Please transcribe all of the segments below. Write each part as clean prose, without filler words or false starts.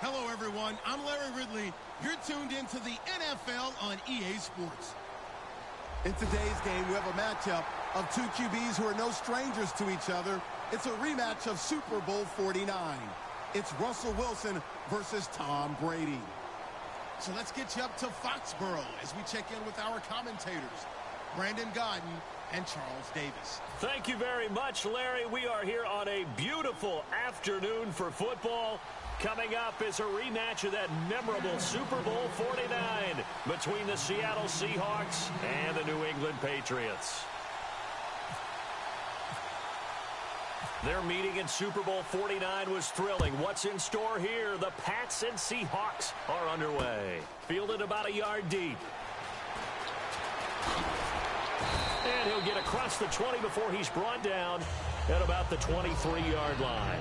Hello, everyone. I'm Larry Ridley. You're tuned into the NFL on EA Sports. In today's game, we have a matchup of two QBs who are no strangers to each other. It's a rematch of Super Bowl 49. It's Russell Wilson versus Tom Brady. So let's get you up to Foxborough as we check in with our commentators, Brandon Godden and Charles Davis. Thank you very much, Larry. We are here on a beautiful afternoon for football. Coming up is a rematch of that memorable Super Bowl 49 between the Seattle Seahawks and the New England Patriots. Their meeting in Super Bowl 49 was thrilling. What's in store here? The Pats and Seahawks are underway. Fielded about a yard deep. And he'll get across the 20 before he's brought down at about the 23-yard line.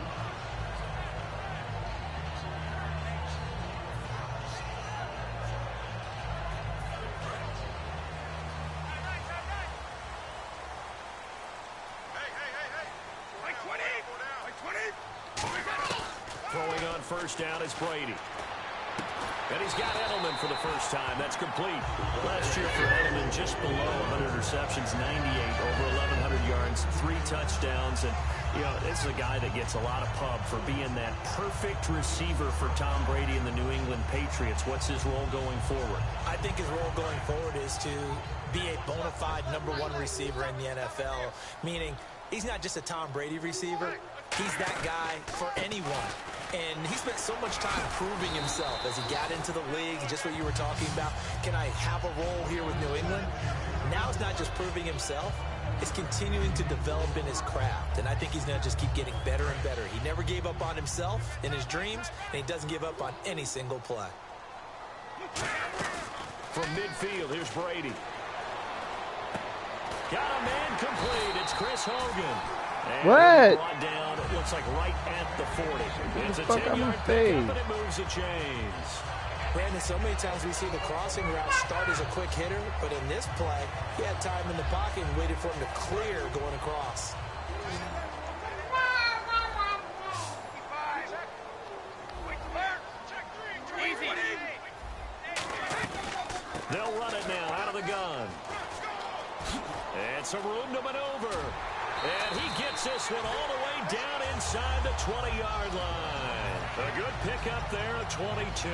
Throwing on first down is Brady. And he's got Edelman for the first time. That's complete. Last year for Edelman, just below 100 receptions, 98, over 1,100 yards, 3 touchdowns. And, you know, this is a guy that gets a lot of pub for being that perfect receiver for Tom Brady and the New England Patriots. What's his role going forward? I think his role going forward is to be a bona fide #1 receiver in the NFL, meaning he's not just a Tom Brady receiver. He's that guy for anyone. And he spent so much time proving himself as he got into the league, just what you were talking about. Can I have a role here with New England? Now it's not just proving himself. It's continuing to develop in his craft. And I think he's going to just keep getting better and better. He never gave up on himself in his dreams, and he doesn't give up on any single play. From midfield, here's Brady. Got a man complete. It's Chris Hogan. And what? Brought down, it looks like right at the 40. It's a Fuck 10-yard pickup, and it moves the chains. Brandon, so many times we see the crossing route start as a quick hitter, but in this play, he had time in the pocket and waited for him to clear going across. They'll run it now out of the gun. And some room to maneuver. And he gets this one all the way down inside the 20-yard line. A good pickup there at 22.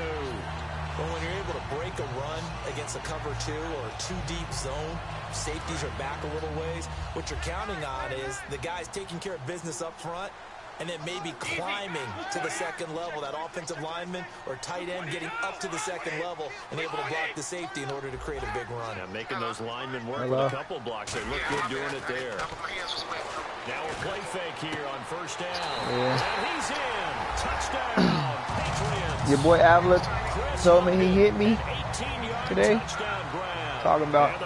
But when you're able to break a run against a cover 2 or a 2-deep zone, safeties are back a little ways. What you're counting on is the guys taking care of business up front and then maybe climbing to the second level, that offensive lineman or tight end getting up to the second level and able to block the safety in order to create a big run. Yeah, making those linemen work with a couple blocks. They look good doing it there. Now a play fake here on first down. Yeah. And he's in. Touchdown, Patriots. Your boy Avila told me he hit me today. Talking about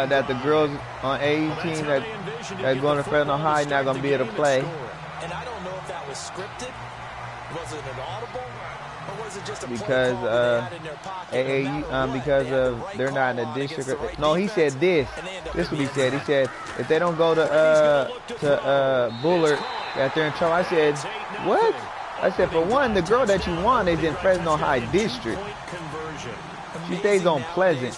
that the girls on AE team that going to Fresno High not going to be able to play. And I don't know if that was scripted. Was it an audible? Or was it just a because AAU because of they're not in the district. No, he said this. This is what he said. He said if they don't go to Bullard, that they're in trouble. I said, what? I said, for one, the girl that you want is in Fresno High District. She stays on Pleasant.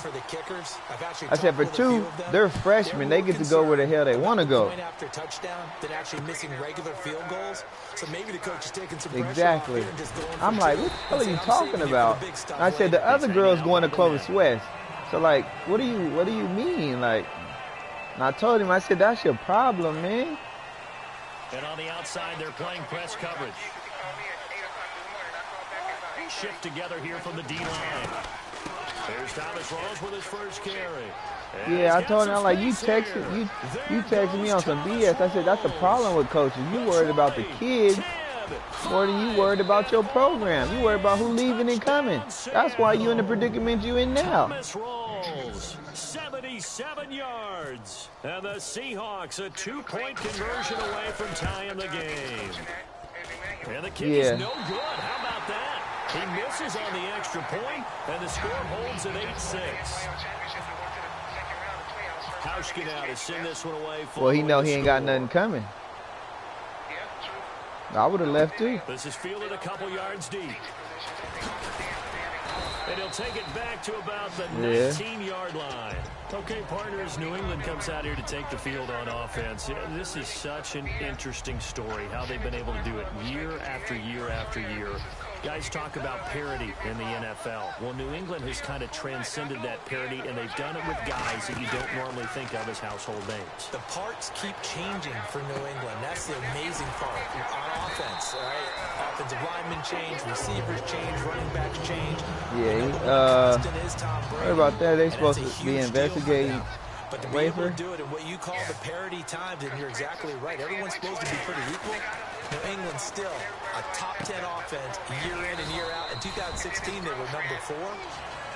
I said, for two, they're freshmen. They get to go where the hell they want to go. Exactly. I'm like, what the hell are you talking about? And I said, the other girl's going to Clovis West. So, like, what do you mean? Like, and I told him, I said, that's your problem, man. And on the outside, they're playing press coverage. Shift together here from the D-line. There's Thomas Rose with his first carry. Yeah, I told him, I'm like, you texted me on some BS. I said, that's the problem with coaches. You worried about the kids more than you worried about your program. You worried about who leaving and coming. That's why you in the predicament you in now. Thomas rolls 77 yards. And the Seahawks a 2-point conversion away from tying the game. And the kick is no good. How about that? He misses on the extra point, and the score holds at 8-6. Hauschka now to send this one away. Well, he know he ain't got nothing coming. I would have left too. This is fielded a couple yards deep. And he'll take it back to about the 19-yard line. Okay, partners, New England comes out here to take the field on offense. This is such an interesting story, how they've been able to do it year after year after year. Guys talk about parity in the NFL. Well, New England has kind of transcended that parity, and they've done it with guys that you don't normally think of as household names. The parts keep changing for New England. That's the amazing part. On offense, all right? Offensive linemen change, receivers change, running backs change. Yeah, what about that? They supposed to be investigating. But to be able to do it in what you call the parity times, and you're exactly right. Everyone's supposed to be pretty equal. New England still a top 10 offense year in and year out. In 2016, they were number 4.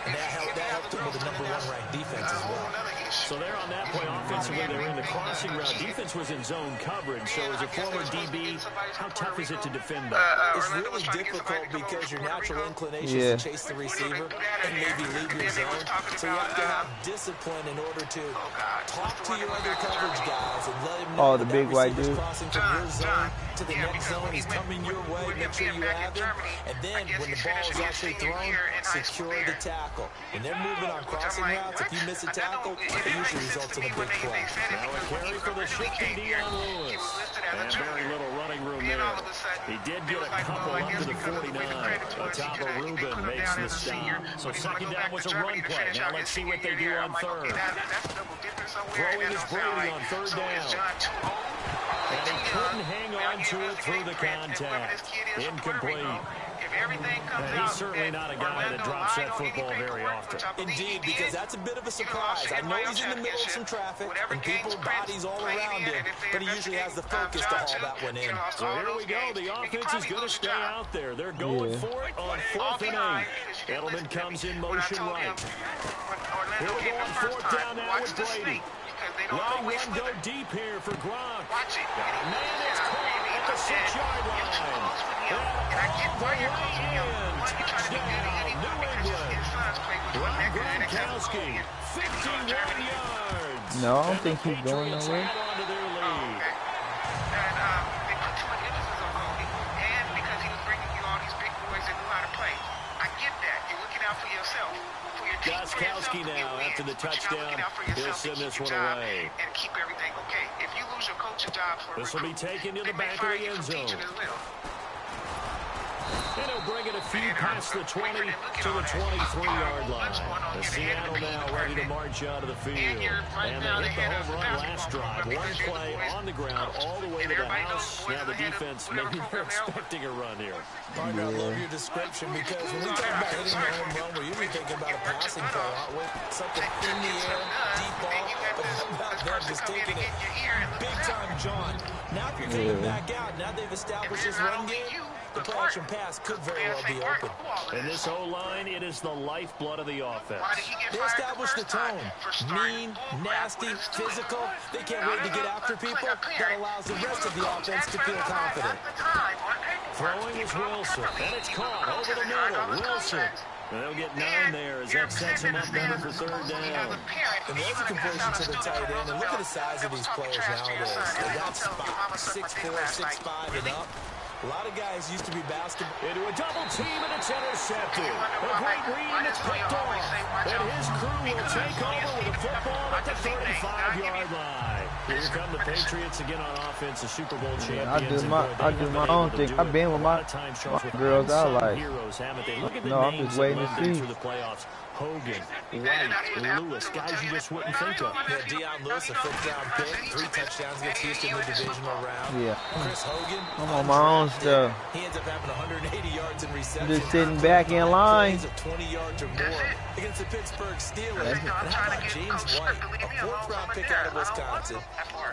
And that helped them with the number 1 ranked defense as well. So there on that play offensively, they were in the crossing route. Defense was in zone coverage. So as a former DB, how tough is it to defend that? It's really difficult because your natural inclination is to chase the receiver and maybe leave your zone. So you have to have discipline in order to talk to your other coverage guys and let them know the big white dude crossing from your zone to the next zone. He's coming your way. Make sure you have him. And then when the ball is actually thrown, secure the tackle. When they're moving on crossing routes, if you miss a tackle, it usually results in a big play. Now a carry for the shifty Dion Lewis. And very little running room there. He did get a couple up to the 49. Atop Rubin makes the stop. So second down was a run play. Now let's see what they do on third. Throwing is Brady on third down. And he couldn't hang on to it through the contact. Incomplete. He's certainly not a guy that drops that football very often. Indeed, because that's a bit of a surprise. I know he's in the middle of some traffic and people's bodies all around him, but he usually has the focus to haul that one in. So here we go. The offense is going to stay out there. They're going for it on 4th and 8. Edelman comes in motion right. Here we go on 4th down now with Brady. Long run go deep here for Gronk. Man, it's caught at the 6-yard line. Gronkowski, 51 yards. No, I don't think he's going nowhere. And they put too much emphasis on him, and because he was bringing you all these big boys that knew how to play. I get that. You're looking out for yourself. For your team, Gronkowski now after the touchdown. He'll send this one away. And keep everything okay. If you lose your coaching job for this will be taken to the back of the end zone. And he'll bring it a few past the 20 to the 23-yard line. The Seattle now ready to march out of the field. And they hit the home run last drive. One play on the ground all the way to the house. Now the defense, maybe they're expecting a run here. Partner, I love your description because when we talk about hitting the home run, we're usually thinking about a passing play, aren't we? Something in the air, deep ball, but how about them just taking it big time, John? Now if you're getting back out, now they've established this run game, the play action pass could very well be open. And this O-line, it is the lifeblood of the offense. They established the tone. Mean, nasty, physical. They can't wait to get after people. That allows the rest of the offense to feel confident. Throwing is Wilson. And it's caught over the middle. Wilson. And they'll get 9 there as that sets him up better for third down. And there's a conversion to the tight end. And look at the size of these players nowadays. They got spot 6'4", 6'5", and up. A lot of guys used to be basketball. Into a double team, and it's intercepted. A great read, and it's picked off. And his crew will take over with a football at the 35-yard line. Here come the Patriots again on offense, the Super Bowl champions. I do my own thing. I've been with my girls out like, no, I'm just waiting to see. Hogan, White, Lewis, guys you just wouldn't think of. Yeah, Dion Lewis, a 5th-round pick, 3 touchdowns against Houston in the divisional round. Yeah. Chris Hogan, I'm on my own stuff. He ends up having 180 yards in reception. Just sitting back in line. 20 yards or more against the Pittsburgh Steelers. And how about James White, a 4th-round pick out of Wisconsin?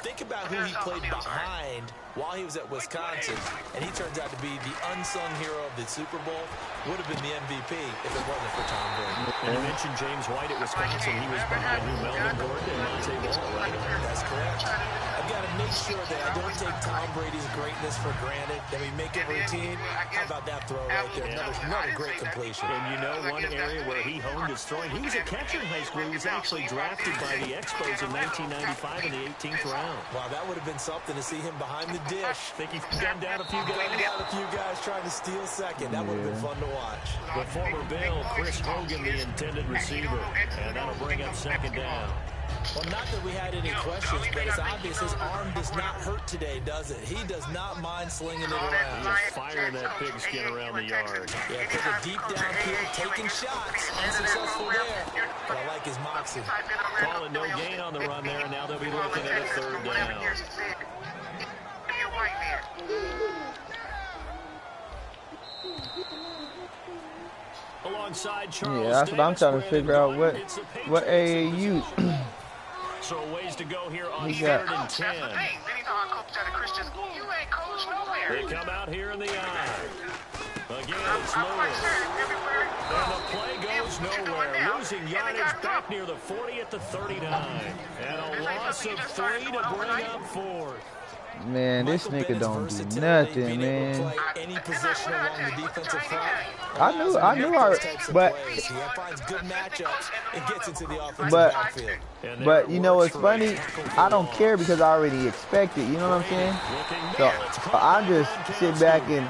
Think about who he played behind while he was at Wisconsin, and he turns out to be the unsung hero of the Super Bowl. Would have been the MVP if it wasn't for Tom Brady. And you mentioned James White at Wisconsin. He was behind who, Melvin Gordon and Monte Ball, right? That's correct. I've got to make sure that I don't take Tom Brady's greatness for granted, that we make it routine. How about that throw right there? Another great completion. And you know one area where he honed his throwing, he was a catcher in high school. He was actually drafted by the Expos in 1995 in the 18th round. Wow, that would have been something to see him behind the dish. I think he's gunned down a few guys. Trying to steal second. That would have been fun to watch. The former Bill, Chris Hogan, the intended receiver. And that'll bring up second down. Well, not that we had any questions, but it's obvious his arm does not hurt today, does it? He does not mind slinging it around. He is firing that pigskin around the yard. Yeah, took a deep downfield, taking shots. Unsuccessful there, but I like his moxie. Calling no gain on the run there, and now they'll be looking at a third down. Alongside Charles yeah, that's what I'm trying to figure out. What AAU? So a ways to go here on He got- 3rd and 10. They come out here in the eye. Again, it's Lewis. And the play goes nowhere. Losing yardage back near the 40 at the 39. And a loss of 3 to bring up 4th. Man, this nigga don't do nothing, man. Any position along the defensive front. I knew but He finds good matchups and gets into the offensive backfield. but you know what's funny? I don't care because I already expect it. You know what I'm saying? So I just sit back and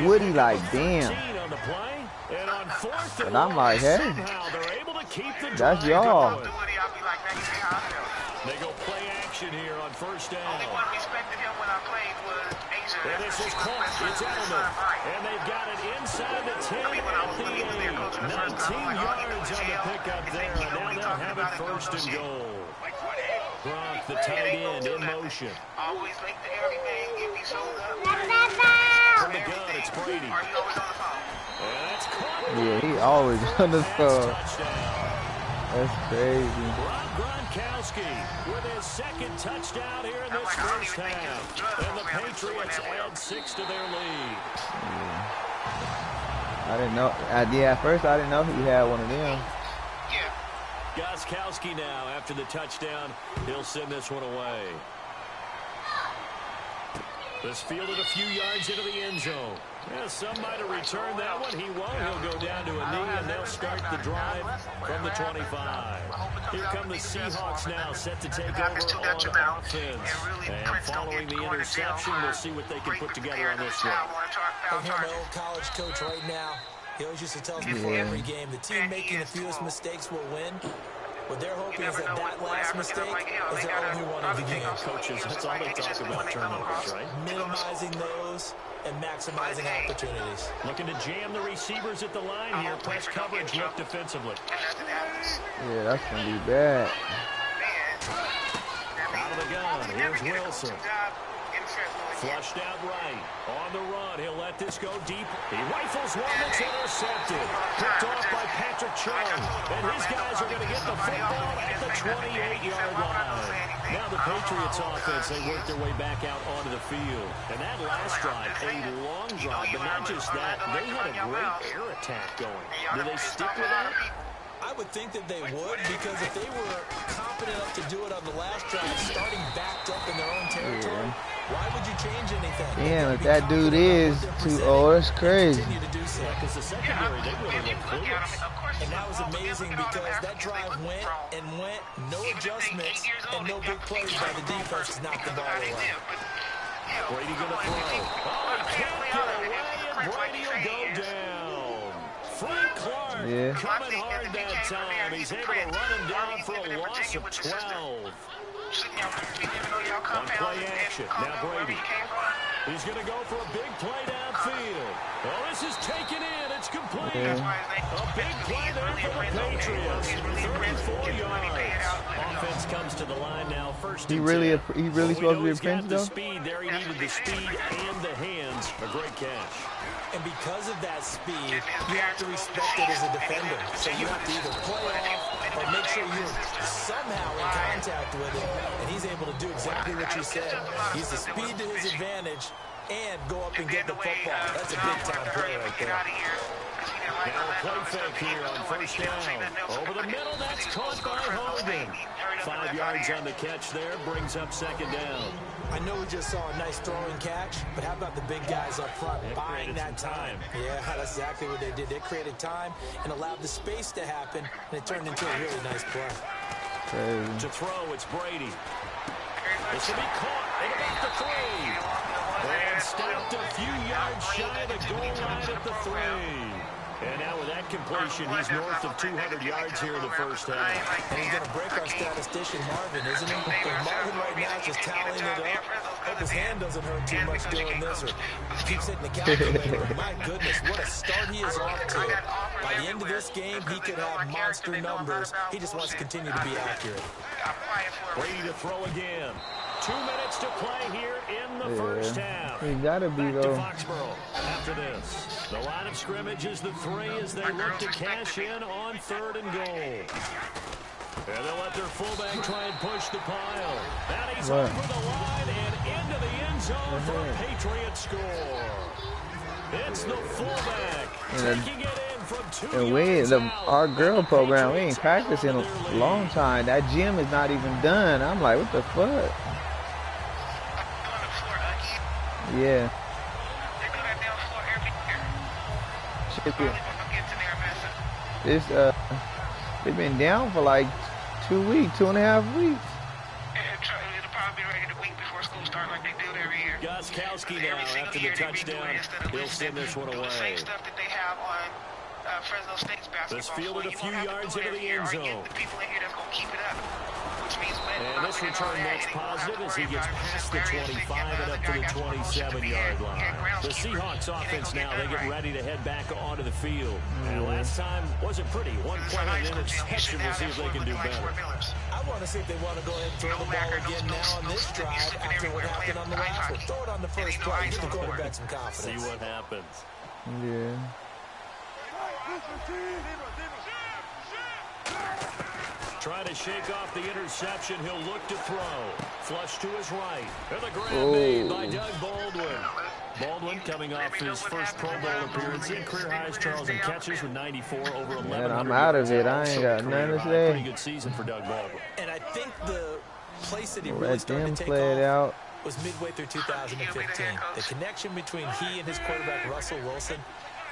Woody like, damn. And I'm like, hey, that's y'all. They go play action here on first down. Only one respected him when I played was Asia. And this is caught. It's Edelman. And they've got it inside the 10 at the 8. 19 yards on the pickup there. And now they'll have it first and goal. Gronk, the tight end, in motion. Always link to everything if he shows up. From the gun, it's Brady. Are you always on the phone? And that's caught. Yeah, he always on the phone. Touchdown. That's crazy. Rob Gronkowski with his second touchdown here in this first half. And the Patriots add 6 to their lead. I didn't know. At first I didn't know he had one of them. Gronkowski now, after the touchdown, he'll send this one away. This fielded a few yards into the end zone. Yeah, some might have returned that one. He won't. He'll go down to a knee, and they'll start the drive from the 25. Here come the Seahawks now, set to take over on offense. And following the interception, we'll see what they can put together on this one. I hear my old college coach right now. He always used to tell us before every game, the team making the fewest mistakes will win. What they're hoping is that last mistake is their only one of the game. Coaches, that's all they talk about, turnovers, right? Minimizing those and maximizing opportunities. Looking to jam the receivers at the line here. Press coverage look defensively. Yeah, that's going to be bad. Out of the gun. Here's Wilson. Flushed out right. On the run. He'll let this go deep. He rifles one that's intercepted. Picked off by Patrick Chung. And his guys are going to get the football at the 28-yard line. Now the Patriots offense, they work their way back out onto the field. And that last drive, a long drive, but not just that. They had a great air attack going. Do they stick with that? I would think that they would, because if they were confident enough to do it on the last drive, starting backed up in their own territory, why would you change anything? Damn, if that dude is too old, that's crazy. Because the secondary, they really look clueless. And that was amazing because that drive went and went, no adjustments, and no big plays by the defense to knock the ball away. Brady going to throw. Oh, he can't get away, and Brady will go down. Frank Clark coming hard that time. He's able to run him down for a loss of 12. On play action. Now Brady. He's going to go for a big play downfield. Oh, this is taken in. It's complete. A big play there for the Patriots. 34 yards. Offense comes to the line now. First He and really 10. he really supposed to be a prince The though? speed there. He needed the speed and the hands. A great catch. And because of that speed, you have to respect it as a defender. So you have to either play off or make sure you're somehow in contact with it. And he's able to do exactly what you said. Use the speed to his advantage and go up and get the football. That's a big-time play right there. Now play fake here on first down. Over the middle, that's caught by Hogan. 5 yards on the catch there, brings up second down. I know we just saw a nice throwing catch, but how about the big guys up front buying that time? Yeah, that's exactly what they did. They created time and allowed the space to happen, and it turned into a really nice play. To throw, it's Brady. This will be caught at about the 3. And stopped a few yards shy of the goal line at the 3. And now with that completion, he's north of 200 yards here in the first half. And he's going to break our statistician, Marvin, isn't he? Marvin right now is just tallying it up. Hope his hand doesn't hurt too much doing this or keeps hitting the calculator. My goodness, what a start he is off to. By the end of this game, he could have monster numbers. He just wants to continue to be accurate. Brady to throw again. 2 minutes to play here in the first half. He gotta be, back though. to Foxborough after this. The line of scrimmage is the 3 as they look to cash in on 3rd and goal. And they'll let their fullback try and push the pile. And he's over the line and into the end zone for a Patriot score. It's the fullback taking it in from 2 yards out. Our girl program, we ain't practiced in a long time. That gym is not even done. I'm like, what the fuck? Yeah. It's been down for like 2 weeks, 2.5 weeks. It'll probably be ready the week before school starts like they do every year. Goskowski now after the touchdown. He'll send this one away. The same stuff that they have on Fresno State's basketball. This fielded a few yards into the end zone. The people in here that's going to keep it up. And this return that's positive as he gets past the 25 and up to the 27-yard line. The Seahawks offense now, they get ready to head back onto the field. And last time wasn't pretty. 1 play and interception. We'll see if they can do better. I want to see if they want to go ahead and throw the ball again now on this drive after what happened on the last one. Throw it on the first play. Give the quarterback some confidence. See what happens. Yeah. Trying to shake off the interception. He'll look to throw. Flush to his right. And the grab made by Doug Baldwin. Baldwin coming off his first Pro Bowl appearance in career highs, Charles, in catches with 94 over 11. Man, I'm out of it. I ain't got nothing to say. Pretty good season for Doug Baldwin. And I think the place that he Let really started them to take play it off out. was midway through 2015. The connection between he and his quarterback, Russell Wilson,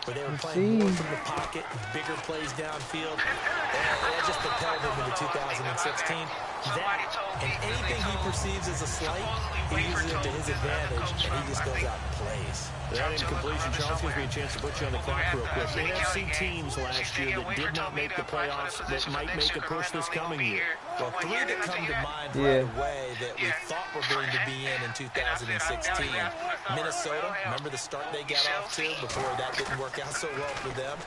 where they were playing more from the pocket, bigger plays downfield, that just propelled him into 2016. That, and anything he perceives as a slight, he uses it to his advantage, and he just goes out and plays. That incompletion, Charles, gives me a chance to put you on the clock real quick. NFC teams last year that did not make the playoffs that might make a push this coming year. Well, 3 that come to mind right away that we thought were going to be in 2016. Minnesota, remember the start they got off to before that didn't work out so well for them.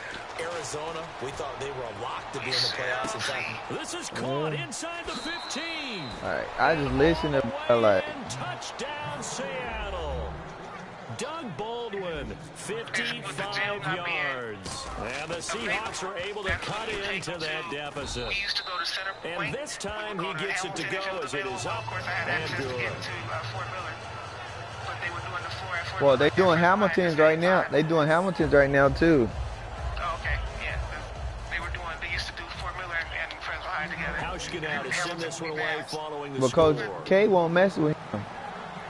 Arizona, we thought they were a lock to be in the playoffs. In fact, this is caught inside the 15. All right, I just listen to like. Touchdown, Seattle. Doug Baldwin, 55 yards. And the Seahawks are able to cut into that deficit. And this time he gets it to go as it is up and good. Well, they're doing Hamilton's right now. They're doing Hamilton's right now, too. Oh, okay. Yeah. They used to do Fort Miller and Fresno High together. Hauschka now to send this one away following the But score. Coach K won't mess with him.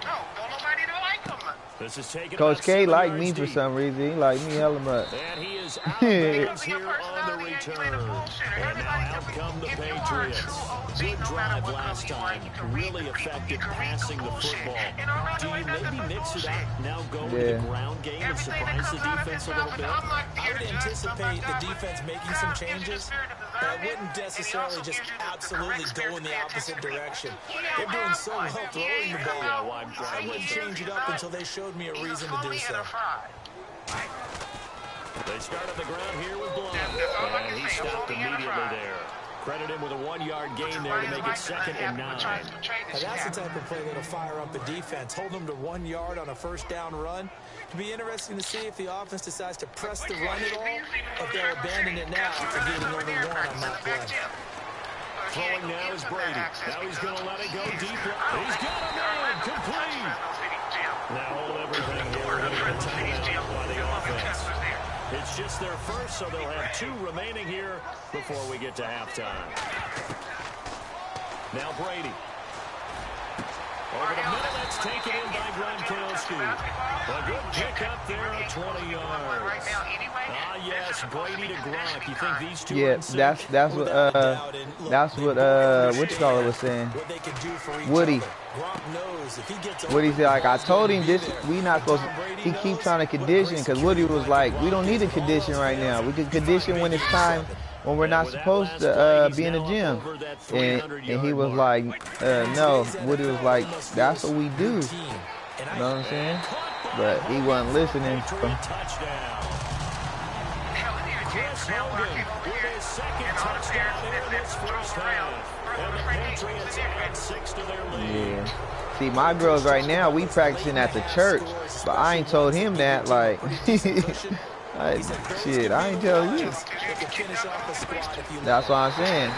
No, don't nobody like him. This is taken Coach about K 7 like yards me for deep. some reason. He like me hella much. And he is out of bounds here on the return. And now out come the Patriots. Good drive last time. Really effective passing the football. Do you maybe mix it up, now go with the ground game and surprise the defense a little bit? I would anticipate the defense making some changes, but I wouldn't necessarily just absolutely go in the opposite direction. They're doing so well throwing the ball. I wouldn't change it up until they showed me a reason to do so. They start on the ground here with Blunt, and he stopped immediately there. Credit him with a 1-yard gain there to make it 2nd and 9. Now that's the type of play that'll fire up a defense. Hold them to 1 yard on a first down run. It'll be interesting to see if the offense decides to press the run at all, if they'll abandon it now after getting only 1 on that play. Throwing now is Brady. Now he's going to let it go deep. He's got a man complete. Now hold everything here. We're going to get a timeout by the offense. It's just their first, so they'll have 2 remaining here before we get to halftime. Now Brady. Over the middle, that's taken in by Gronkowski. A good pick up there at 20 yards. Ah, yes, Brady to Gronk. You think these two? Yeah, that's what what you call it was saying. Woody. Woody's like, I told him this. We not supposed to. He keep trying to condition because Woody was like, we don't need a condition right now. We can condition when it's time. When we're not supposed to be in the gym. And he was like, no. Woody was like, that's what we do. You know what I'm saying? But he wasn't listening. Chris Hogan with his second touchdown in this first half. And the Patriots add 6 to their lead. Yeah. See, my girls right now, we practicing at the church. But I ain't told him that, like... shit, I ain't telling you. That's what I'm saying.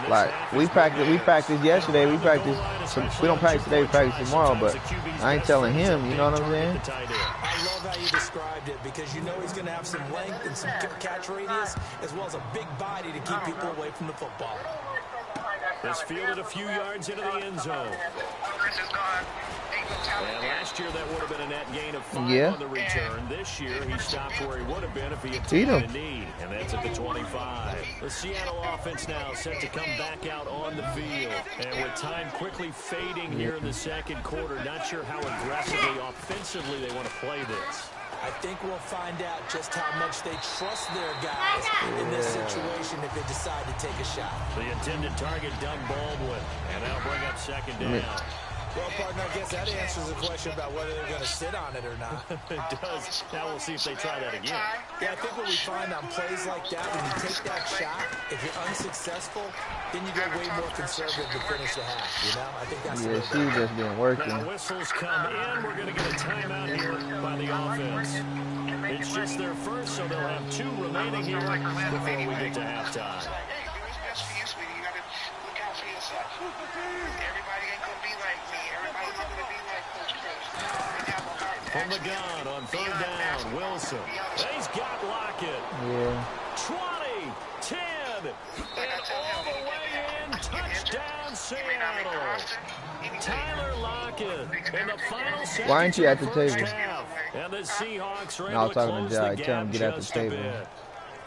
Like, we practiced yesterday. We don't practice today, we practice tomorrow, but I ain't telling him, you know what I'm saying? I love how you described it because you know he's going to have some length and some catch radius as well as a big body to keep people away from the football. It's fielded a few yards into the end zone. And last year that would have been a net gain of 5 on the return. This year he stopped where he would have been if he had taken a knee, and that's at the 25. The Seattle offense now set to come back out on the field. And with time quickly fading here in the second quarter, not sure how aggressively, offensively they want to play this. I think we'll find out just how much they trust their guys in this situation if they decide to take a shot. The intended target, Doug Baldwin, and that'll bring up second down. Well, partner, I guess that answers the question about whether they're going to sit on it or not. It does. Now we'll see if they try that again. Yeah, I think what we find on plays like that, when you take that shot, if you're unsuccessful, then you go way more conservative to finish the half, you know? I think that's she's just been working. Now whistles come in. We're going to get a timeout here by the offense. It's just their first, so they'll have 2 remaining here before we get to halftime. From the gun on 3rd down, Wilson. He's got Lockett. Yeah. 20, 10, and all the way in. Touchdown, Seattle. Tyler Lockett in the final seconds. Why aren't you at the table? And the Seahawks are I was able to talking to close Jai. the Tell him gap get at the just a table. bit.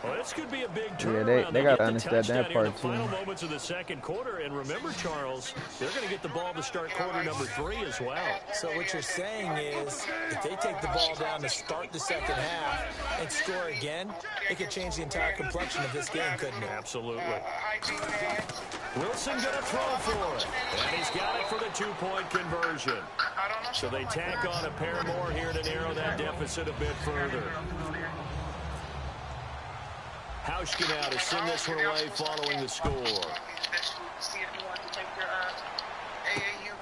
Well, this could be a big Yeah, they got to understand that part, too. Final moments of the second quarter. And remember, Charles, they're going to get the ball to start quarter number 3 as well. So what you're saying is if they take the ball down to start the second half and score again, it could change the entire complexion of this game, couldn't it? Absolutely. Wilson going to throw for it. And he's got it for the 2-point conversion. So they tack on a pair more here to narrow that deficit a bit further. Hauschka now to send this one away following the score.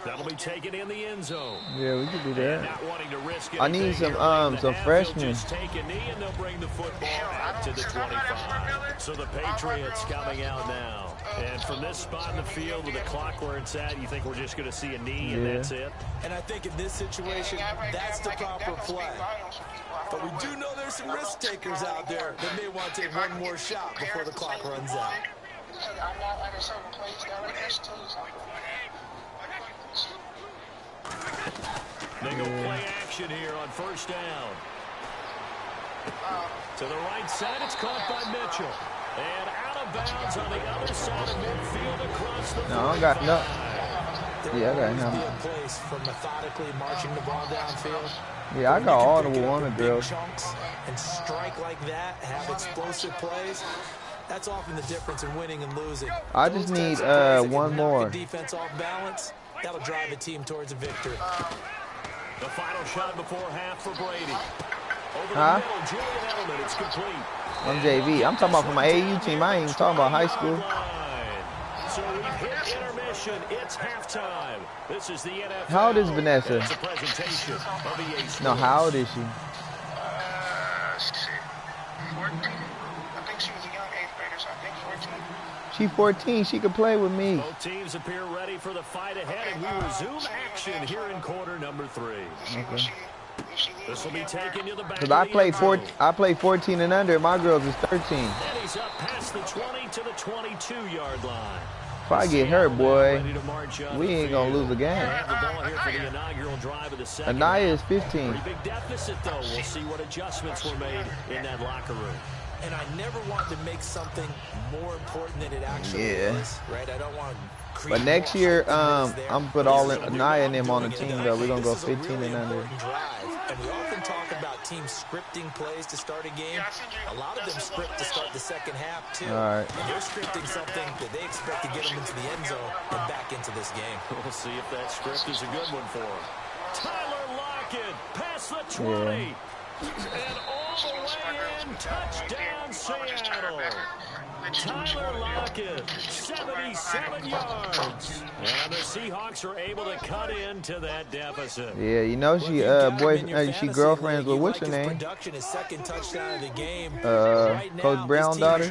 That'll be taken in the end zone. Yeah, we can do that. Not wanting to risk I need some freshmen. Just take a knee and they'll bring the football out to the 25. So the Patriots coming out now. And from this spot in the field with the clock where it's at, you think we're just going to see a knee and that's it? And I think in this situation, that's the proper play. But we do know there's some risk takers out there that may want to take one more shot before the clock runs out. They go play action here on 1st down. To the right side, it's caught by Mitchell. And out of bounds on the other side of midfield across the No, I got no. Yeah, I got him. Be a place for methodically marching the ball downfield. Yeah, I got all the Warner girls. Chunks and strike like that, have explosive plays. That's often the difference in winning and losing. I just need one more. Defense off balance. That'll drive the team towards a victory. The final shot before half for Brady. Over the middle, Julian Edelman, it's complete. I'm JV. I'm talking about for my AAU team. I ain't even talking about high school. So we've hit intermission. It's halftime. This is the NFL. How old is Vanessa? It's a presentation of EA Sports. No, how old is she? 14. I think she was a young 8th grader, so I think 14. She 14. She could play with me. Both teams appear ready for the fight ahead, and we resume action here in quarter number 3. Was she This will be taken to the back. Because I play 14 and under. My girls is 13. And he's up past the 20 to the 22-yard line. If I get hurt, boy, we ain't going to lose a game. Anaya is 15. Pretty big deficit, though. We'll see what adjustments were made in that locker room. And I never want to make something more important than it actually is, right? I don't want to create. But next year, I'm going to put all Anaya and them on the team, though. We're going to go 15 and under. And we often talk about teams scripting plays to start a game. A lot of them script to start the second half, too. All right. And they're scripting something that they expect to get them into the end zone and back into this game. We'll see if that script is a good one for them. Tyler Lockett past the 20. Yeah. And all the way in, touchdown Seattle. Tyler Lockett, 77 yards. And the Seahawks are able to cut into that deficit. Yeah, you know she she girlfriends with what's her name? Production is second touchdown of the game. Coach Brown's daughter.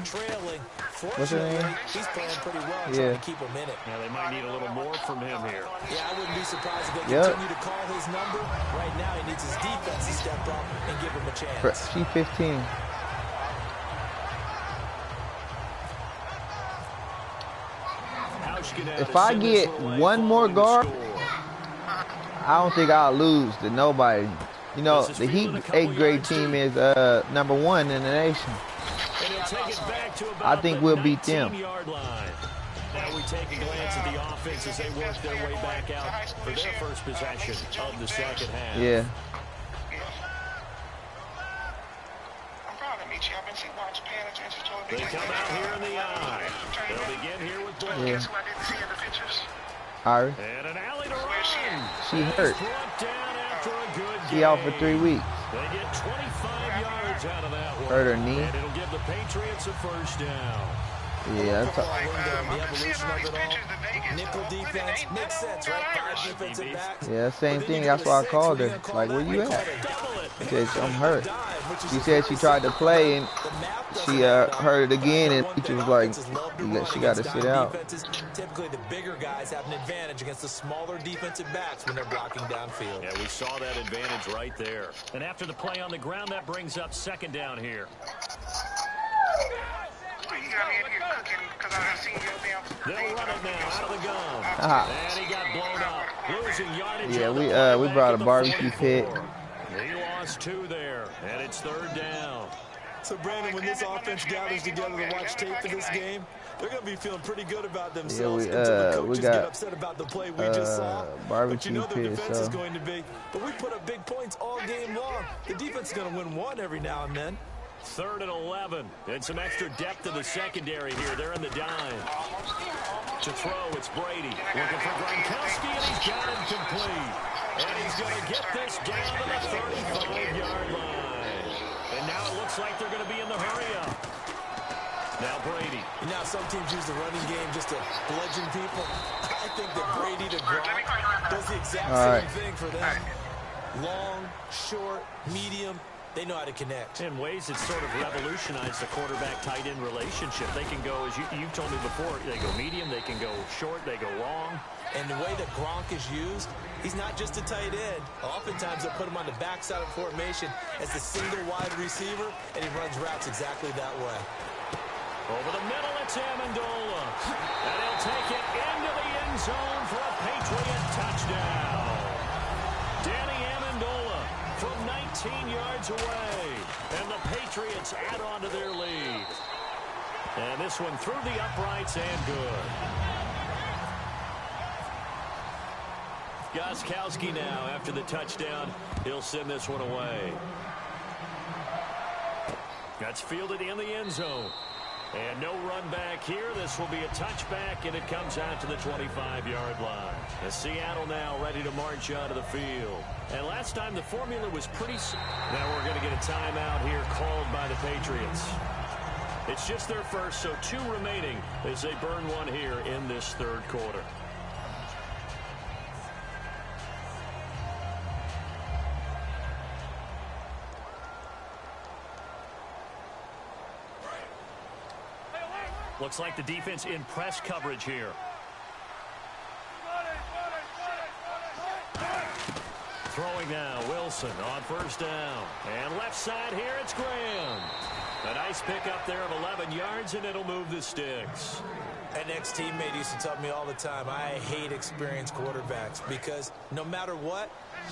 What's her name? He's playing pretty well. Yeah. To keep him in it. Yeah, they might need a little more from him here. Yeah, I wouldn't be surprised if they continue to call his number. Right now, he needs his defense to step up and give him a chance. She's 15. If I get one more guard, I don't think I'll lose to nobody. You know, the Heat 8th grade team is #1 in the nation. I think we'll beat them. Now we take a glance at the offense as they work their way back out for their first possession of the second half. Yeah. They come out here in the eye. They'll begin here with Blake. Yeah. Iris. And an alley to run. She hurt. Down after a good She out for 3 weeks. They get 25 yards out of that one. Hurt her knee. And it'll give the Patriots a first down. Yeah, that's the evolution of it all. Nickel defense makes sense, right? 5 defensive backs. yeah, same thing. That's why I called her. Like, where you at? She said, I'm hurt. She said she tried to play and she hurt it again, and she was like, she got to sit out. Typically, the bigger guys have an advantage against the smaller defensive backs when they're blocking downfield. Yeah, we saw that advantage right there. And after the play on the ground, that brings up second down here. They'll run it now out of the gun. And he got blown up. Losing yardage. Yeah, we brought a barbecue pit. He lost 2 there, and it's third down. So, Brandon, when this offense gathers together to watch tape for this game, they're going to be feeling pretty good about themselves until the coaches get upset about the play we just saw. But you know their defense is going to be. But we put up big points all game long. The defense is going to win one every now and then. 3rd and 11. And some extra depth in the secondary here. They're in the dime. To throw, it's Brady. Looking for Gronkowski, and he's got him complete. And he's going to get this down to the 35-yard line. And now it looks like they're going to be in the hurry-up. Now Brady. Now some teams use the running game just to bludgeon people. I think that Brady to Gronk does the exact same thing for them. Long, short, medium. They know how to connect. In ways, it's sort of revolutionized the quarterback-tight end relationship. They can go, as you've told me before, they go medium, they can go short, they go long. And the way that Gronk is used, he's not just a tight end. Oftentimes, they'll put him on the backside of formation as the single wide receiver, and he runs routes exactly that way. Over the middle, it's Amendola. And he'll take it into the end zone for a Patriot touchdown. Danny Amendola from 19 yards away. And the Patriots add on to their lead. And this one through the uprights and good. Gostkowski now after the touchdown. He'll send this one away. That's fielded in the end zone. And no run back here. This will be a touchback, and it comes out to the 25-yard line. As Seattle now ready to march out of the field. And last time the formula was pretty... Now we're going to get a timeout here called by the Patriots. It's just their first, so 2 remaining as they burn one here in this third quarter. Looks like the defense in press coverage here. Throwing now. Wilson on first down. And left side here, it's Graham. A nice pickup there of 11 yards, and it'll move the sticks. An ex-teammate used to tell me all the time, I hate experienced quarterbacks because no matter what,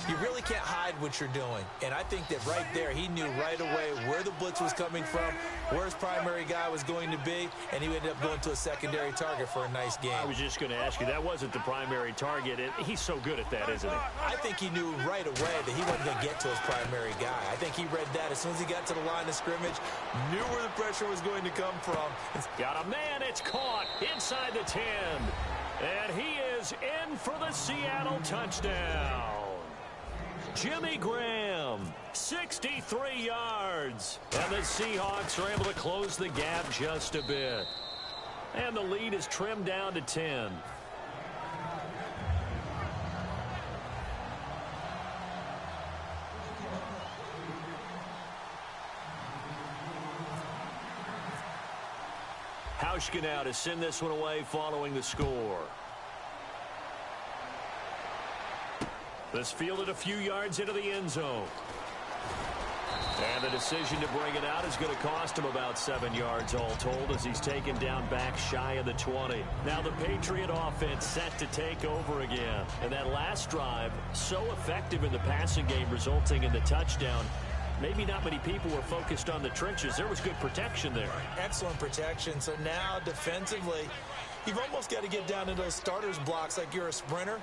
you really can't hide what you're doing. And I think that right there, he knew right away where the blitz was coming from, where his primary guy was going to be, and he ended up going to a secondary target for a nice game. I was just going to ask you, that wasn't the primary target. He's so good at that, isn't he? I think he knew right away that he wasn't going to get to his primary guy. I think he read that as soon as he got to the line of scrimmage, knew where the pressure was going to come from. Got a man, it's caught inside the 10. And he is in for the Seattle touchdown. Jimmy Graham, 63 yards. And the Seahawks are able to close the gap just a bit. And the lead is trimmed down to 10. Hauschka now to send this one away following the score. This fielded a few yards into the end zone. And the decision to bring it out is going to cost him about 7 yards all told as he's taken down back shy of the 20. Now the Patriot offense set to take over again. And that last drive, so effective in the passing game, resulting in the touchdown. Maybe not many people were focused on the trenches. There was good protection there. Excellent protection. So now defensively, you've almost got to get down into those starters blocks like you're a sprinter.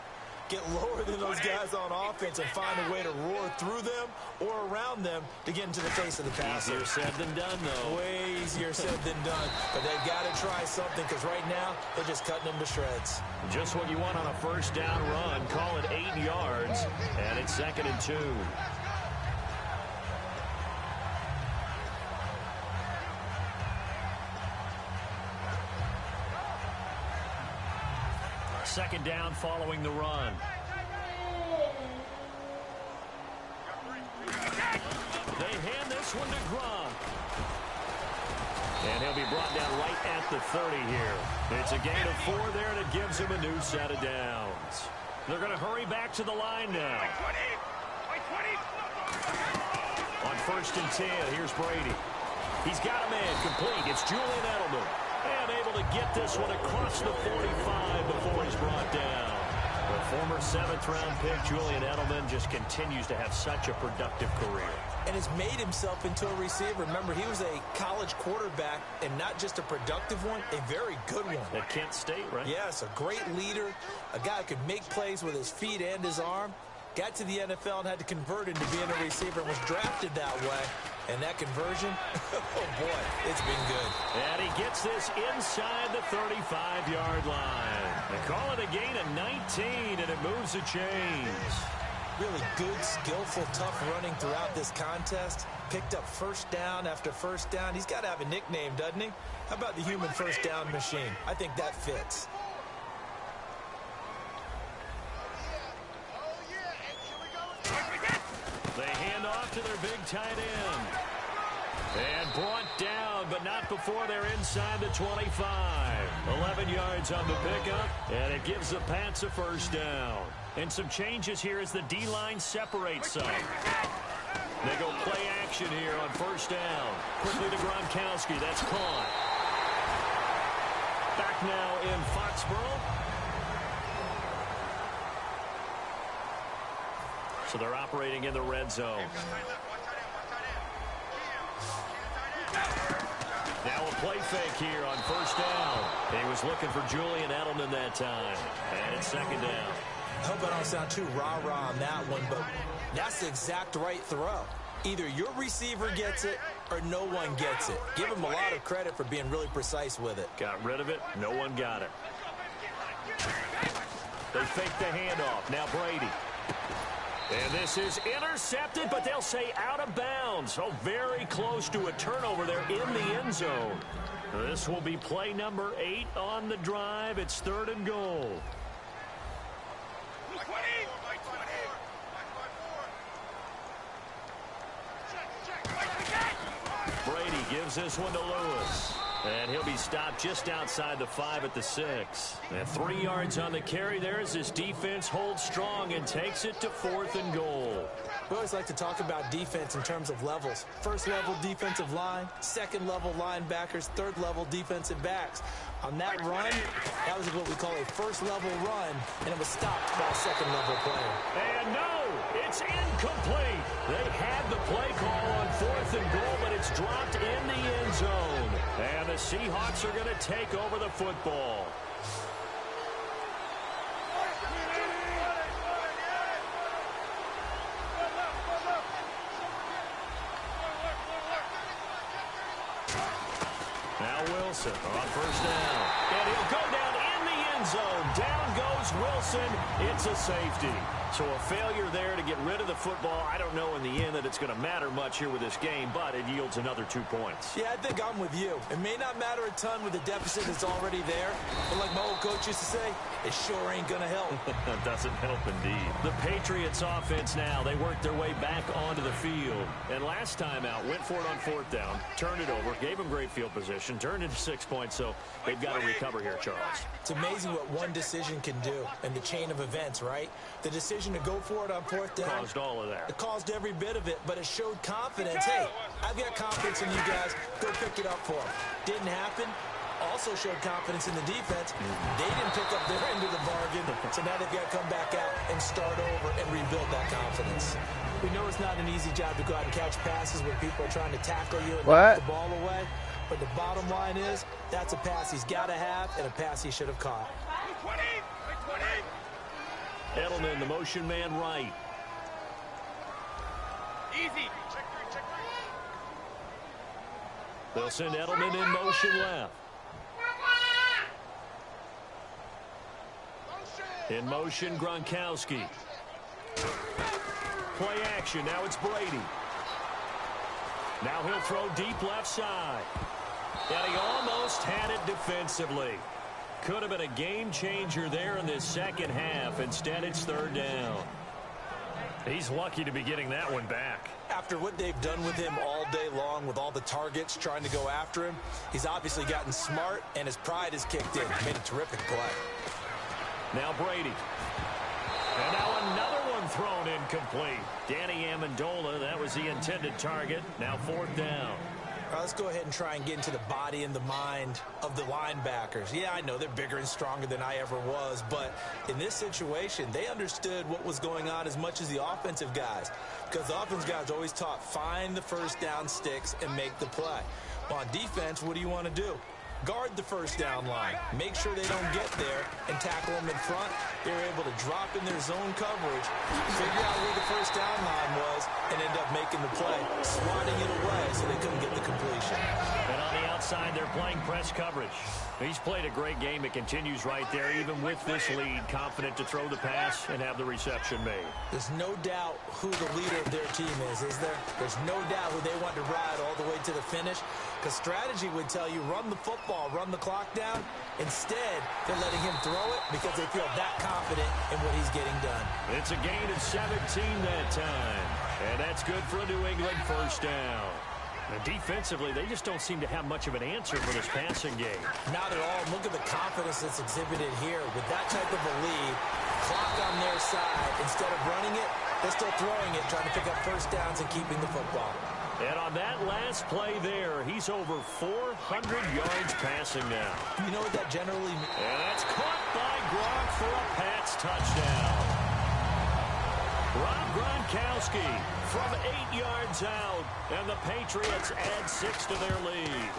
Get lower than those guys on offense and find a way to roar through them or around them to get into the face of the passer. Easier said than done, though. Way easier said than done. But they've got to try something because right now they're just cutting them to shreds. Just what you want on a first down run. Call it 8 yards, and it's 2nd and 2. Second down following the run. They hand this one to Gronk. And he'll be brought down right at the 30 here. It's a gain of 4 there, and it gives him a new set of downs. They're going to hurry back to the line now. On 1st and 10, here's Brady. He's got a man complete. It's Julian Edelman. And able to get this one across the 45 before he's brought down. The former 7th-round pick, Julian Edelman, just continues to have such a productive career. And has made himself into a receiver. Remember, he was a college quarterback, and not just a productive one, a very good one. At Kent State, right? Yes, a great leader, a guy who could make plays with his feet and his arm. Got to the NFL and had to convert into being a receiver and was drafted that way. And that conversion, oh boy, it's been good. And he gets this inside the 35-yard line. They call it a gain of 19, and it moves the chains. Really good, skillful, tough running throughout this contest. Picked up first down after first down. He's got to have a nickname, doesn't he? How about the human first down machine? I think that fits. They hand off to their big tight end. And brought down, but not before they're inside the 25. 11 yards on the pickup, and it gives the Pats a first down. And some changes here as the D-line separates some. They go play action here on first down. Quickly to Gronkowski. That's caught. Back now in Foxborough. So they're operating in the red zone. Now a play fake here on first down. He was looking for Julian Edelman that time. And it's 2nd down. I hope I don't sound too rah-rah on that one, but that's the exact right throw. Either your receiver gets it or no one gets it. Give him a lot of credit for being really precise with it. Got rid of it. No one got it. They fake the handoff. Now Brady. And this is intercepted, but they'll say out of bounds. Oh, very close to a turnover there in the end zone. This will be play number 8 on the drive. It's 3rd and goal. Brady gives this one to Lewis. And he'll be stopped just outside the 5 at the 6. And 3 yards on the carry there as this defense holds strong and takes it to 4th and goal. We always like to talk about defense in terms of levels. First level defensive line, second level linebackers, third level defensive backs. On that run, that was what we call a first level run, and it was stopped by a second level player. And no, it's incomplete. They had the play call on 4th and goal, but it's dropped in the end zone. And the Seahawks are going to take over the football. Now Wilson on first down. And he'll go down in the end zone. Down goes Wilson. It's a safety. So a failure there to get rid of the football. I don't know in the end that it's going to matter much here with this game, but it yields another 2 points. Yeah, I think I'm with you. It may not matter a ton with the deficit that's already there, but like my old coach used to say, it sure ain't going to help. Doesn't help indeed. The Patriots offense now, they worked their way back onto the field. And last time out, went for it on 4th down, turned it over, gave them great field position, turned into 6 points, so they've got to recover here, Charles. It's amazing what one decision can do in the chain of events, right? The decision to go for it on 4th down. Caused all of that. It caused every bit of it, but it showed confidence. Hey, I've got confidence in you guys. Go pick it up for them. Didn't happen. Also showed confidence in the defense. They didn't pick up their end of the bargain, so now they've got to come back out and start over and rebuild that confidence. We know it's not an easy job to go out and catch passes when people are trying to tackle you and knock the ball away, but the bottom line is that's a pass he's got to have and a pass he should have caught. Edelman, the motion man right. Easy. They'll send Edelman in motion left. In motion, Gronkowski. Play action. Now it's Brady. Now he'll throw deep left side. And he almost had it defensively. Could have been a game changer there in this second half. Instead, it's 3rd down. He's lucky to be getting that one back. After what they've done with him all day long with all the targets trying to go after him, he's obviously gotten smart and his pride has kicked in. Made a terrific play. Now Brady. And now another one thrown incomplete. Danny Amendola, that was the intended target. Now 4th down. All right, let's go ahead and try and get into the body and the mind of the linebackers. Yeah, I know they're bigger and stronger than I ever was, but in this situation, they understood what was going on as much as the offensive guys, because the offensive guys always taught find the first down sticks and make the play. Well, on defense, what do you want to do? Guard the first down line. Make sure they don't get there and tackle them in front. They were able to drop in their zone coverage, figure out where the first down line was, and end up making the play, swatting it away so they couldn't get the completion. And on the outside, they're playing press coverage. He's played a great game. It continues right there, even with this lead, confident to throw the pass and have the reception made. There's no doubt who the leader of their team is there? There's no doubt who they want to ride all the way to the finish, because strategy would tell you run the football, run the clock down. Instead, they're letting him throw it because they feel that confident in what he's getting done. It's a gain of 17 that time, and that's good for a New England first down. And defensively, they just don't seem to have much of an answer for this passing game. Not at all. Look at the confidence that's exhibited here. With that type of a lead, clock on their side, instead of running it, they're still throwing it, trying to pick up first downs and keeping the football. And on that last play there, he's over 400 yards passing now. You know what that generally means? And that's caught by Gronk for a Pats touchdown. Rob Gronkowski from 8 yards out, and the Patriots add 6 to their lead.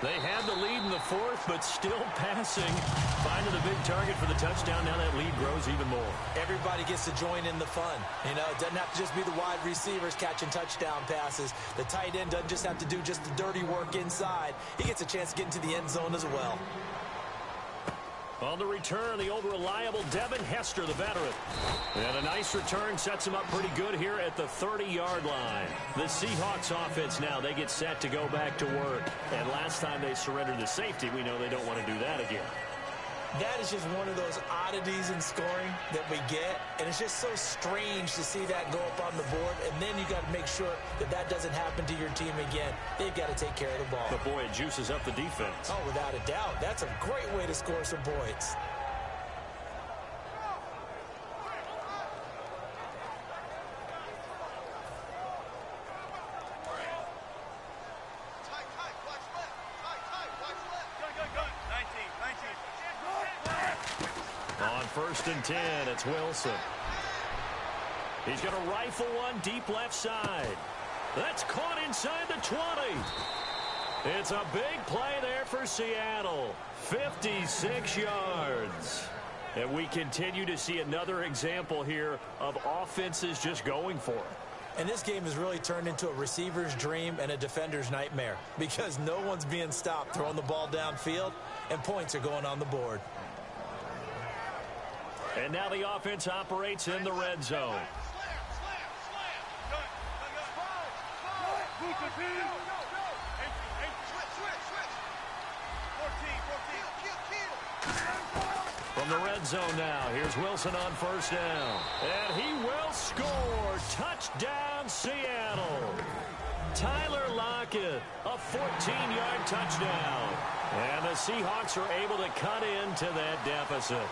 They had the lead in the 4th, but still passing. Finding the big target for the touchdown. Now that lead grows even more. Everybody gets to join in the fun. You know, it doesn't have to just be the wide receivers catching touchdown passes. The tight end doesn't just have to do just the dirty work inside. He gets a chance to get into the end zone as well. On the return, the old reliable Devin Hester, the veteran. And a nice return sets him up pretty good here at the 30-yard line. The Seahawks offense now, they get set to go back to work. And last time they surrendered the safety, we know they don't want to do that again. That is just one of those oddities in scoring that we get, and it's just so strange to see that go up on the board, and then you got to make sure that that doesn't happen to your team again. They've got to take care of the ball. But boy, it juices up the defense. Oh, without a doubt. That's a great way to score some points. On 1st and 10, it's Wilson. He's going to rifle one deep left side. That's caught inside the 20. It's a big play there for Seattle. 56 yards. And we continue to see another example here of offenses just going for it. And this game has really turned into a receiver's dream and a defender's nightmare because no one's being stopped throwing the ball downfield, and points are going on the board. And now the offense operates in the red zone. From the red zone now, here's Wilson on 1st down. And he will score. Touchdown, Seattle. Tyler Lockett, a 14-yard touchdown. And the Seahawks are able to cut into that deficit.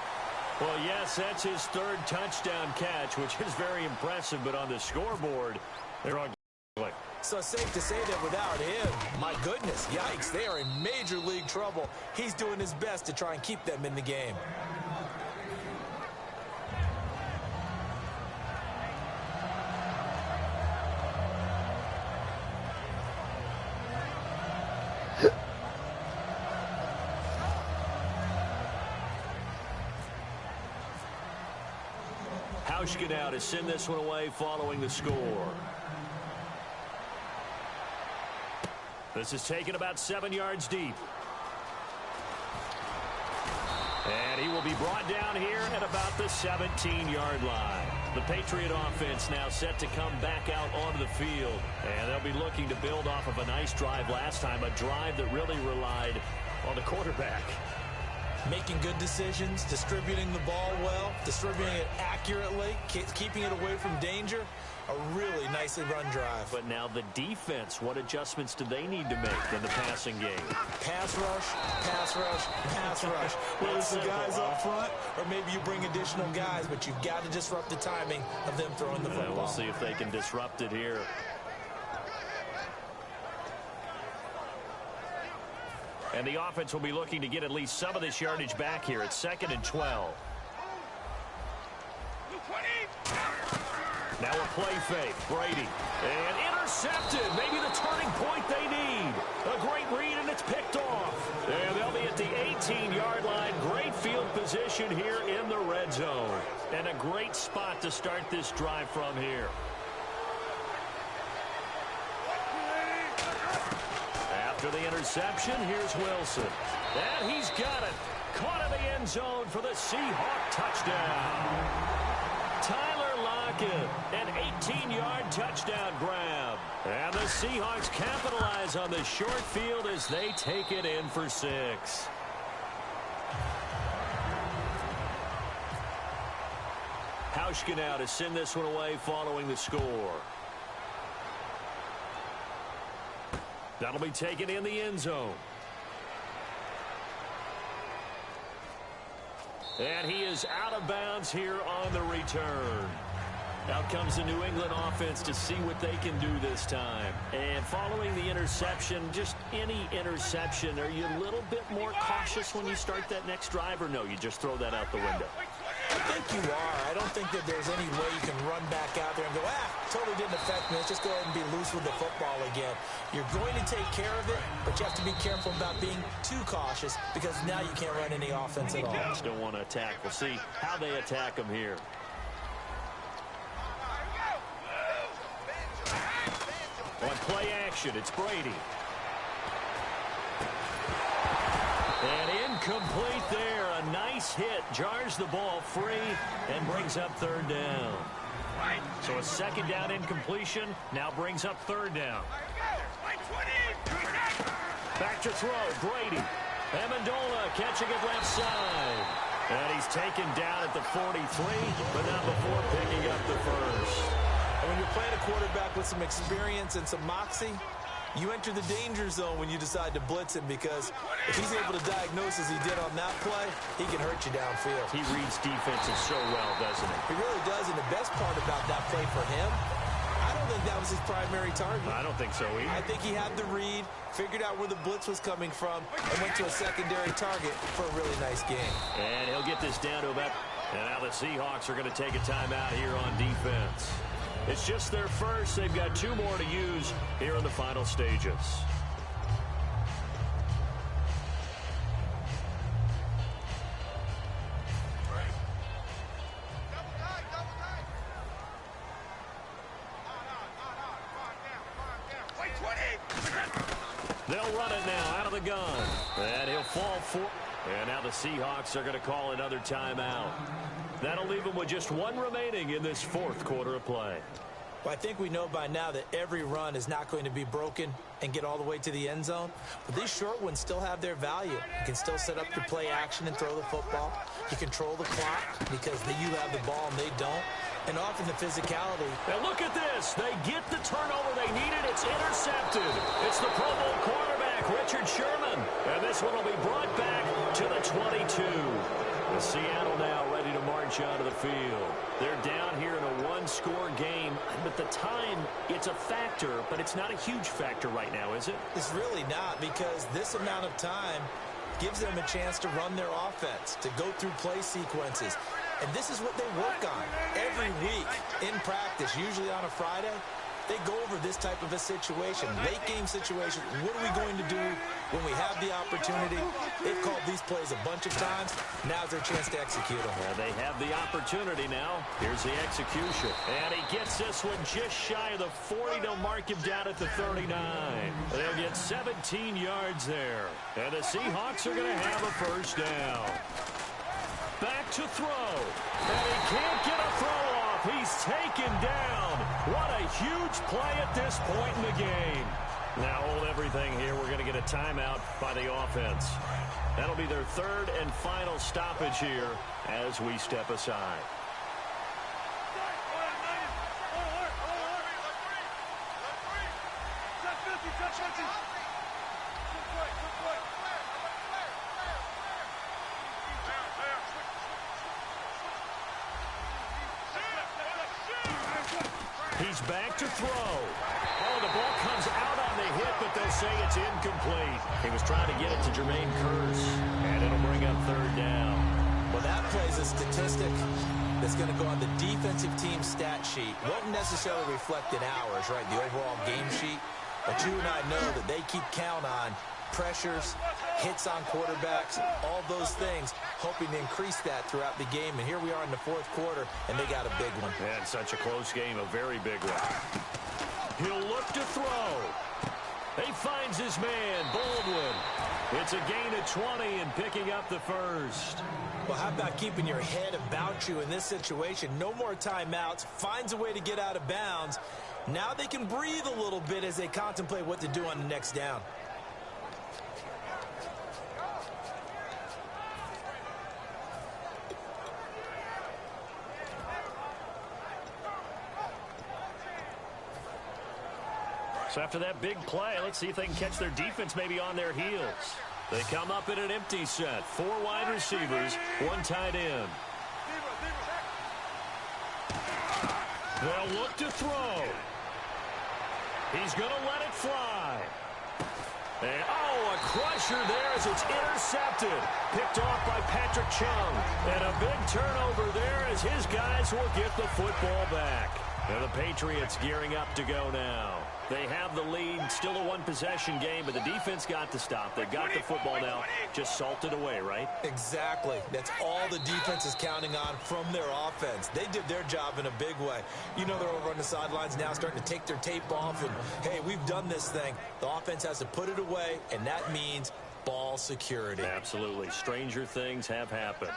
Well, yes, that's his 3rd touchdown catch, which is very impressive, but on the scoreboard, they're on. So it's safe to say that without him, my goodness, yikes, they are in major league trouble. He's doing his best to try and keep them in the game. Hauschka now to send this one away following the score. This is taken about 7 yards deep. And he will be brought down here at about the 17-yard line. The Patriot offense now set to come back out onto the field. And they'll be looking to build off of a nice drive last time, a drive that really relied on the quarterback. Making good decisions, distributing the ball well, distributing it accurately, keeping it away from danger. A really nicely run drive. But now the defense, what adjustments do they need to make in the passing game? Pass rush, pass rush, pass rush. Whether it's the guys up front or maybe you bring additional guys, but you've got to disrupt the timing of them throwing the football. We'll see if they can disrupt it here. And the offense will be looking to get at least some of this yardage back here. It's 2nd and 12. Now a play fake. Brady. And intercepted. Maybe the turning point they need. A great read, and it's picked off. And they'll be at the 18-yard line. Great field position here in the red zone. And a great spot to start this drive from here. After the interception, here's Wilson. And he's got it. Caught in the end zone for the Seahawk touchdown. Tyler Lockett, an 18-yard touchdown grab. And the Seahawks capitalize on the short field as they take it in for 6. Hauschka now to send this one away following the score. That'll be taken in the end zone. And he is out of bounds here on the return. Out comes the New England offense to see what they can do this time. And following the interception, just any interception, are you a little bit more cautious when you start that next drive, or no, you just throw that out the window? I think you are. I don't think that there's any way you can run back out there and go, totally didn't affect me. Let's just go ahead and be loose with the football again. You're going to take care of it, but you have to be careful about being too cautious because now you can't run any offense at all. Still want to attack. We'll see how they attack them here. On play action, it's Brady. And incomplete there. A nice hit. Jars the ball free and brings up 3rd down. So a 2nd down incompletion now brings up 3rd down. Back to throw. Brady. Amendola catching it left side. And he's taken down at the 43, but not before picking up the first. And when you're playing a quarterback with some experience and some moxie, you enter the danger zone when you decide to blitz him, because if he's able to diagnose as he did on that play, he can hurt you downfield. He reads defenses so well, doesn't he? He really does, and the best part about that play for him, I don't think that was his primary target. I don't think so either. I think he had the read, figured out where the blitz was coming from, and went to a secondary target for a really nice game. And he'll get this down to about... And now the Seahawks are going to take a timeout here on defense. It's just their first. They've got 2 more to use here in the final stages. They'll run it now out of the gun. And he'll fall for... And now the Seahawks are going to call another timeout. That'll leave them with just 1 remaining in this 4th quarter of play. Well, I think we know by now that every run is not going to be broken and get all the way to the end zone. But these short ones still have their value. You can still set up your play action and throw the football. You control the clock because you have the ball and they don't. And often the physicality. And look at this. They get the turnover they needed. It's intercepted. It's the Pro Bowl quarterback, Richard Sherman. And this one will be brought back to the 22. And Seattle now ready to march onto the field. They're down here in a 1-score game. But the time, it's a factor, but it's not a huge factor right now, is it? It's really not, because this amount of time gives them a chance to run their offense, to go through play sequences. And this is what they work on every week in practice, usually on a Friday. They go over this type of a situation, late game situation. What are we going to do when we have the opportunity? They've called these plays a bunch of times. Now's their chance to execute them. Well, they have the opportunity now. Here's the execution. And he gets this one just shy of the 40. They'll mark him down at the 39. They'll get 17 yards there. And the Seahawks are going to have a first down. Back to throw. And he can't get a throw off. He's taken down. What a huge play at this point in the game. Now hold everything here. We're going to get a timeout by the offense. That'll be their 3rd and final stoppage here as we step aside. He's back to throw. Oh, the ball comes out on the hit, but they'll say it's incomplete. He was trying to get it to Jermaine Kearse, and it'll bring up 3rd down. Well, that plays a statistic that's going to go on the defensive team stat sheet. Won't necessarily reflect in hours, right, the overall game sheet. But you and I know that they keep count on pressures, hits on quarterbacks, all those things, hoping to increase that throughout the game. And here we are in the 4th quarter, and they got a big one. And such a close game, a very big one. He'll look to throw. He finds his man, Baldwin. It's a gain of 20 and picking up the first. Well, how about keeping your head about you in this situation? No more timeouts. Finds a way to get out of bounds. Now they can breathe a little bit as they contemplate what to do on the next down. So after that big play, let's see if they can catch their defense maybe on their heels. They come up in an empty set. 4 wide receivers, 1 tight end. They'll look to throw. He's going to let it fly. And, oh, a crusher there as it's intercepted. Picked off by Patrick Chung. And a big turnover there as his guys will get the football back. And the Patriots gearing up to go now. They have the lead, still a 1-possession game, but the defense got to stop. They've got the football now, just salted away, right? Exactly. That's all the defense is counting on from their offense. They did their job in a big way. You know they're over on the sidelines now starting to take their tape off, and, hey, we've done this thing. The offense has to put it away, and that means ball security. Absolutely. Stranger things have happened.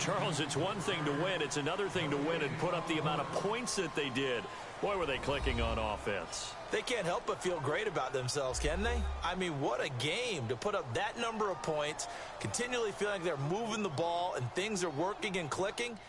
Charles, it's one thing to win. It's another thing to win and put up the amount of points that they did. Boy, were they clicking on offense. They can't help but feel great about themselves, can they? I mean, what a game to put up that number of points, continually feeling like they're moving the ball and things are working and clicking.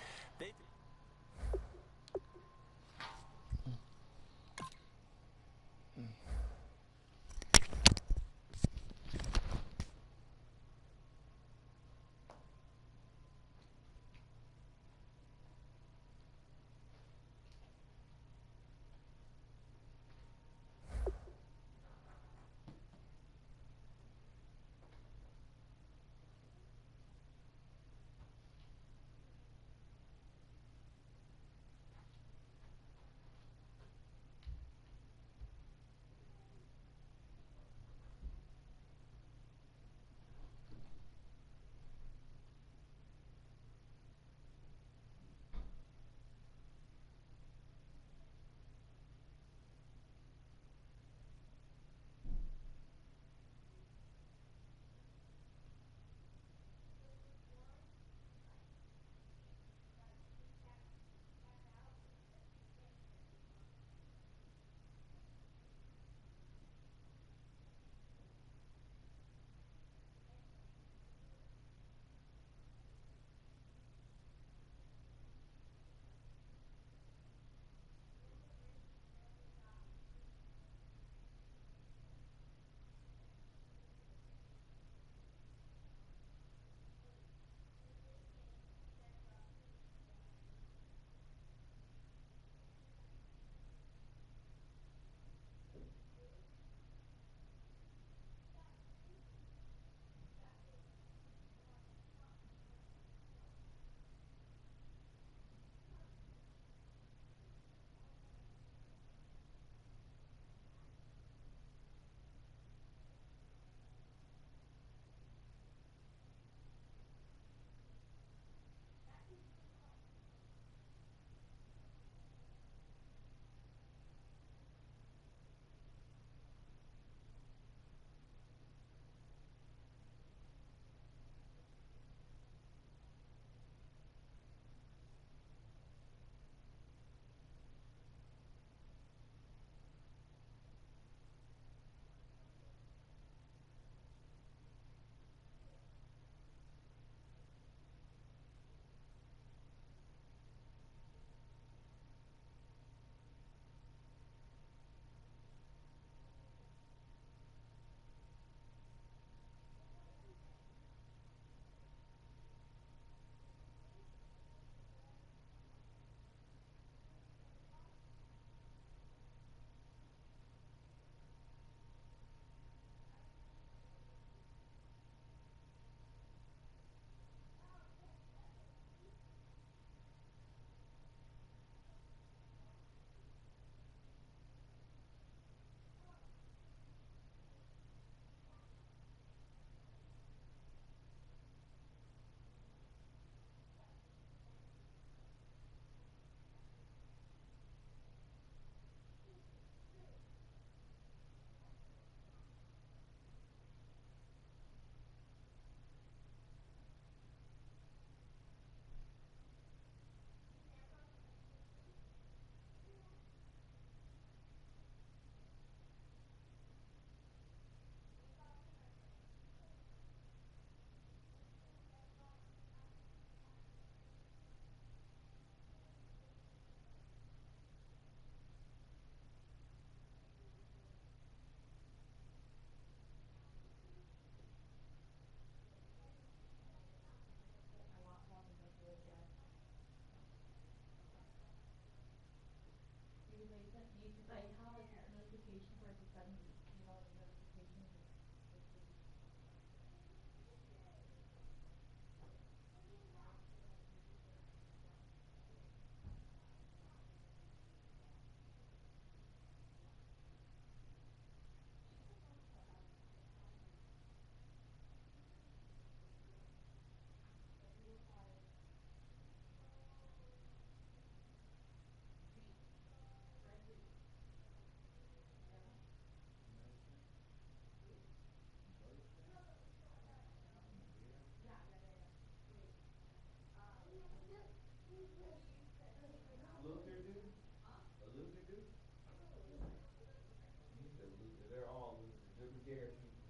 scared people.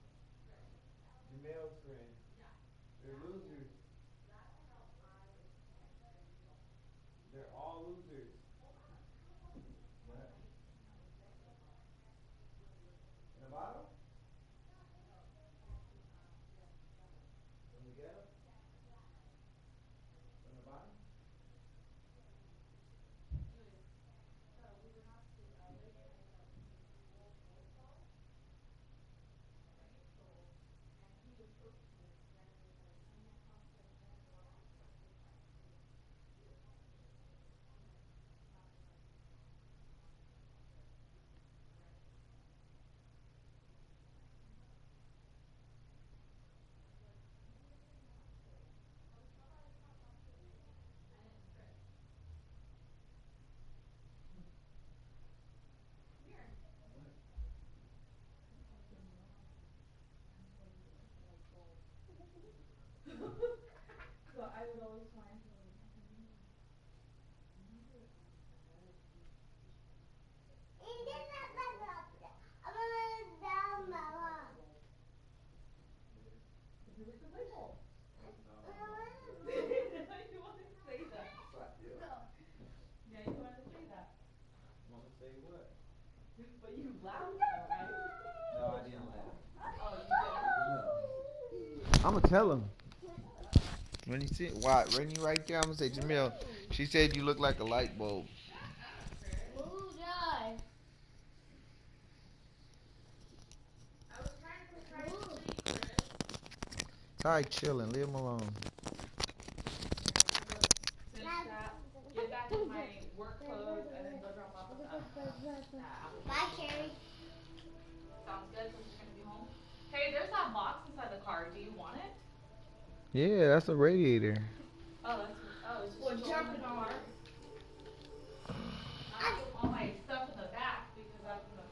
Jamel's friends. They're losers. They're all losers. What? In the bottom? From the ghetto? From the bottom? Want to say what? But you laughed, right? No, I didn't laugh. Oh, you didn't? No. I'm going to tell him. When you see right there, I'm going to say, Jamil, she said you look like a light bulb. Ooh, die. I was trying to sleep, Chris. Ty chilling, leave him alone. Get back in my work clothes and then go drop off Bye, Carrie. Sounds good since you're gonna be home. Hey, there's that box inside the car. Do you want it? Yeah, that's a radiator. It's just jump in the car. I put all my stuff in the back because I'm gonna.